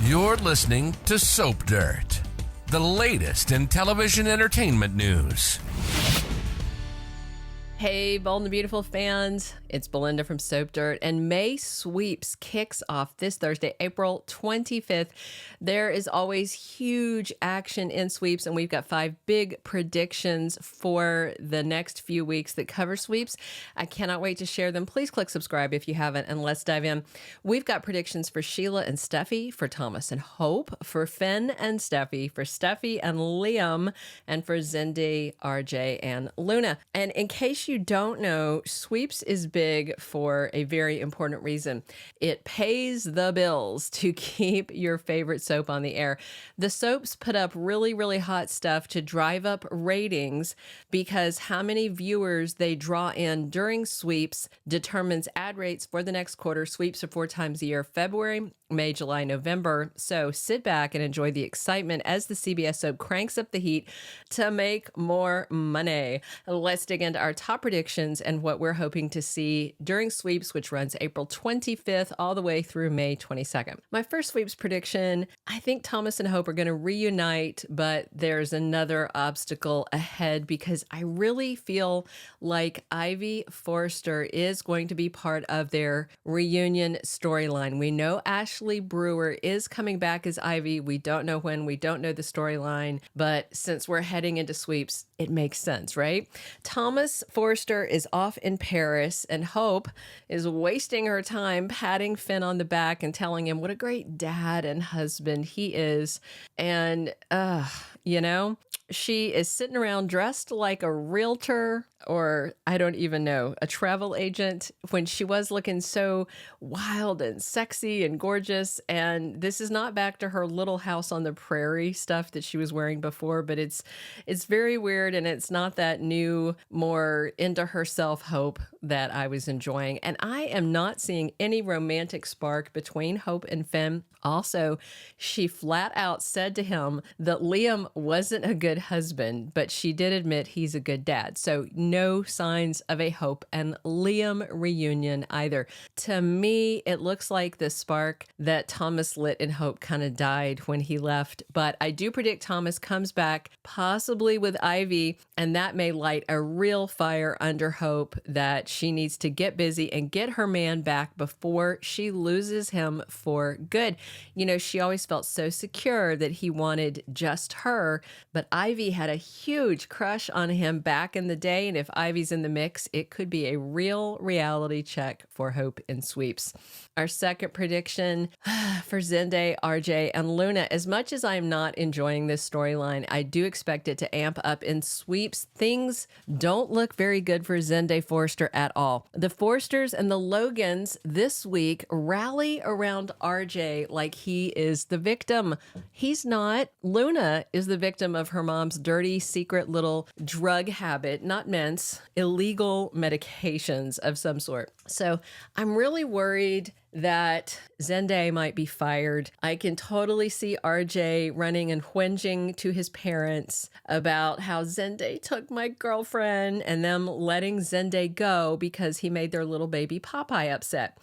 You're listening to Soap Dirt, the latest in television entertainment news. Hey, Bold and Beautiful fans, it's Belinda from Soap Dirt, and May Sweeps kicks off this Thursday, April 25th. There is always huge action in Sweeps, and we've got 5 big predictions for the next few weeks that cover Sweeps. I cannot wait to share them. Please click subscribe if you haven't, and let's dive in. We've got predictions for Sheila and Stephie, for Thomas and Hope, for Finn and Steffy, for Steffy and Liam, and for Zende, RJ, and Luna. And in case you don't know, Sweeps is big for a very important reason. It pays the bills to keep your favorite soap on the air. The soaps put up really, really hot stuff to drive up ratings because how many viewers they draw in during Sweeps determines ad rates for the next quarter. Sweeps are 4 times a year: February, May, July, November. So sit back and enjoy the excitement as the CBS soap cranks up the heat to make more money. Let's dig into our top predictions and what we're hoping to see during Sweeps, which runs April 25th all the way through May 22nd. My first Sweeps prediction, I think Thomas and Hope are going to reunite, but there's another obstacle ahead because I really feel like Ivy Forrester is going to be part of their reunion storyline. We know Ashley Brewer is coming back as Ivy. We don't know when, we don't know the storyline, but since we're heading into Sweeps, it makes sense, right? Thomas Forrester is off in Paris, and Hope is wasting her time patting Finn on the back and telling him what a great dad and husband he is. And, she is sitting around dressed like a realtor, or I don't even know, a travel agent, when she was looking so wild and sexy and gorgeous. And this is not back to her Little House on the Prairie stuff that she was wearing before, but it's very weird, and it's not that new, more into herself Hope that I was enjoying. And I am not seeing any romantic spark between Hope and Finn. Also, she flat out said to him that Liam wasn't a good husband, but she did admit he's a good dad. So no signs of a Hope and Liam reunion either. To me, it looks like the spark that Thomas lit in Hope kind of died when he left. But I do predict Thomas comes back, possibly with Ivy, and that may light a real fire under Hope that she needs to get busy and get her man back before she loses him for good. You know, she always felt so secure that he wanted just her, but Ivy had a huge crush on him back in the day, and if Ivy's in the mix, it could be a real reality check for Hope in Sweeps. Our second prediction for Zende, RJ, and Luna. As much as I'm not enjoying this storyline, I do expect it to amp up in Sweeps. Things don't look very good for Zende Forrester at all. The Forresters and the Logans this week rally around RJ like he is the victim. He's not. Luna is the victim of her mom's dirty, secret little drug habit, not mints, illegal medications of some sort. So I'm really worried that Zende might be fired. I can totally see RJ running and whinging to his parents about how Zende took my girlfriend and them letting Zende go because he made their little baby Popeye upset.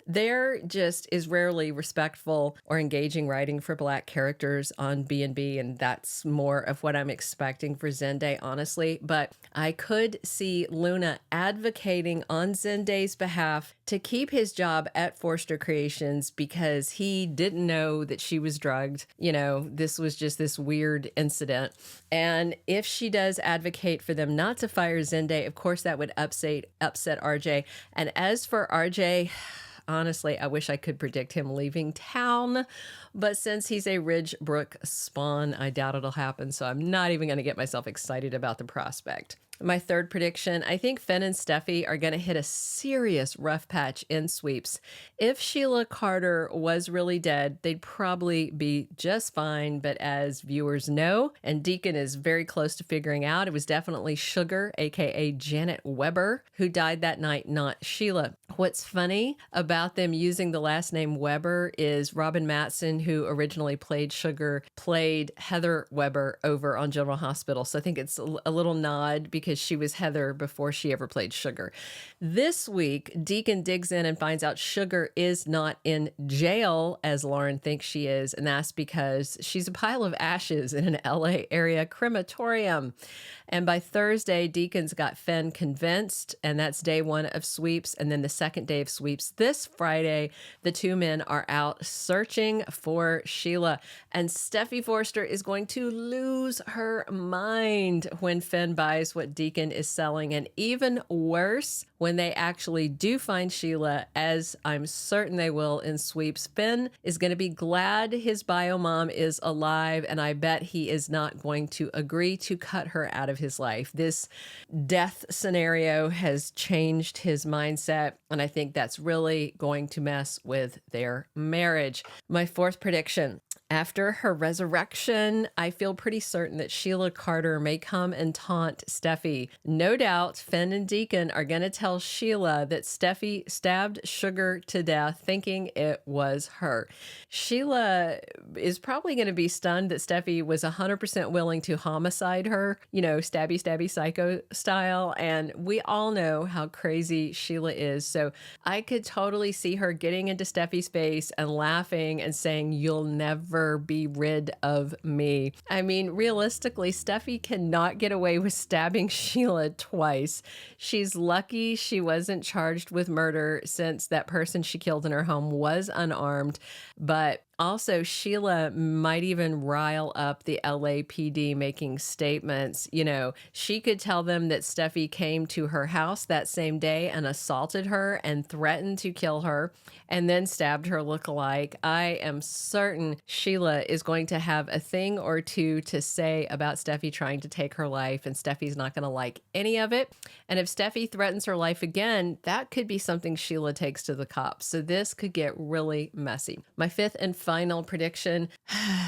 There just is rarely respectful or engaging writing for Black characters on B&B, and that's more of what I'm expecting for Zende, honestly. But I could see Luna advocating on Zende's behalf to keep his job at Forrester Creations because he didn't know that she was drugged. You know, this was just this weird incident. And if she does advocate for them not to fire Zende, of course that would upset RJ. And as for RJ, honestly, I wish I could predict him leaving town, but since he's a Ridgebrook spawn, I doubt it'll happen, so I'm not even going to get myself excited about the prospect. My third prediction, I think Finn and Steffy are going to hit a serious rough patch in Sweeps. If Sheila Carter was really dead, they'd probably be just fine, but as viewers know, and Deacon is very close to figuring out, it was definitely Sugar, aka Janet Weber, who died that night, not Sheila. What's funny about them using the last name Weber is Robin Mattson, who originally played Sugar, played Heather Weber over on General Hospital. So I think it's a little nod because because she was Heather before she ever played Sugar. This week, Deacon digs in and finds out Sugar is not in jail as Lauren thinks she is, and that's because she's a pile of ashes in an LA area crematorium. And by Thursday, Deacon's got Fenn convinced, and that's day one of sweeps. And then the second day of sweeps this Friday, the two men are out searching for Sheila. And Steffy Forrester is going to lose her mind when Fenn buys what Deacon is selling. And even worse, when they actually do find Sheila, as I'm certain they will in sweeps, Fenn is going to be glad his bio mom is alive, and I bet he is not going to agree to cut her out of his life. This death scenario has changed his mindset, and I think that's really going to mess with their marriage. My fourth prediction. After her resurrection, I feel pretty certain that Sheila Carter may come and taunt Stephie. No doubt, Fenn and Deacon are going to tell Sheila that Stephie stabbed Sugar to death, thinking it was her. Sheila is probably going to be stunned that Stephie was 100% willing to homicide her, stabby, stabby, psycho style. And we all know how crazy Sheila is. So I could totally see her getting into Stephie's face and laughing and saying, "You'll never be rid of me." I mean, realistically, Stephie cannot get away with stabbing Sheila twice. She's lucky she wasn't charged with murder, since that person she killed in her home was unarmed. But also, Sheila might even rile up the LAPD making statements. She could tell them that Stephie came to her house that same day and assaulted her and threatened to kill her and then stabbed her lookalike. I am certain Sheila is going to have a thing or two to say about Stephie trying to take her life, and Steffie's not going to like any of it. And if Stephie threatens her life again, that could be something Sheila takes to the cops. So this could get really messy. My fifth and final prediction,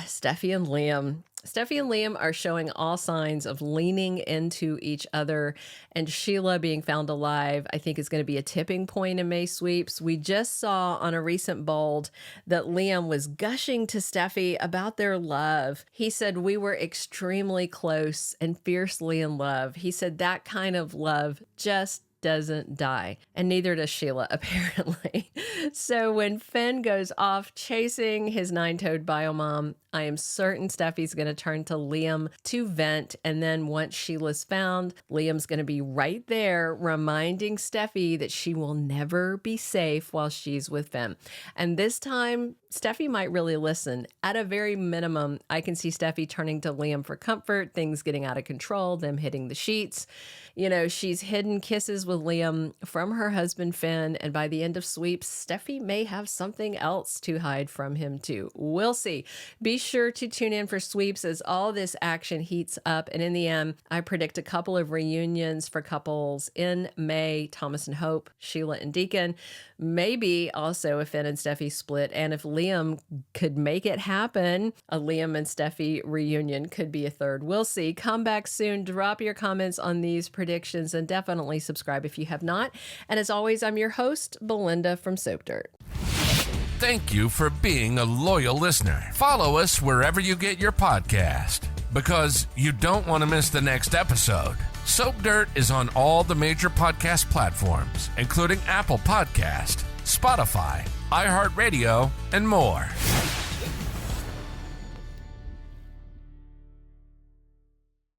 Steffy and Liam. Steffy and Liam are showing all signs of leaning into each other, and Sheila being found alive, I think, is going to be a tipping point in May sweeps. We just saw on a recent Bold that Liam was gushing to Steffy about their love. He said, "We were extremely close and fiercely in love." He said that kind of love just doesn't die, and neither does Sheila, apparently. So when Fenn goes off chasing his nine-toed biomom, I am certain Steffy's going to turn to Liam to vent, and then once Sheila's found, Liam's going to be right there reminding Stephie that she will never be safe while she's with Fenn. And this time, Stephie might really listen. At a very minimum, I can see Stephie turning to Liam for comfort, things getting out of control, them hitting the sheets. She's hidden kisses with Liam from her husband, Fenn, and by the end of sweeps, Stephie may have something else to hide from him too. We'll see. Be sure to tune in for sweeps as all this action heats up, and in the end, I predict a couple of reunions for couples in May: Thomas and Hope, Sheila and Deacon, maybe also if Fenn and Stephie split, and if Liam could make it happen, a Liam and Stephie reunion could be a third. We'll see. Come back soon. Drop your comments on these predictions, and definitely subscribe if you have not. And as always, I'm your host, Belinda from Soap Dirt. Thank you for being a loyal listener. Follow us wherever you get your podcast, because you don't want to miss the next episode. Soap Dirt is on all the major podcast platforms, including Apple Podcast, Spotify, iHeartRadio, and more.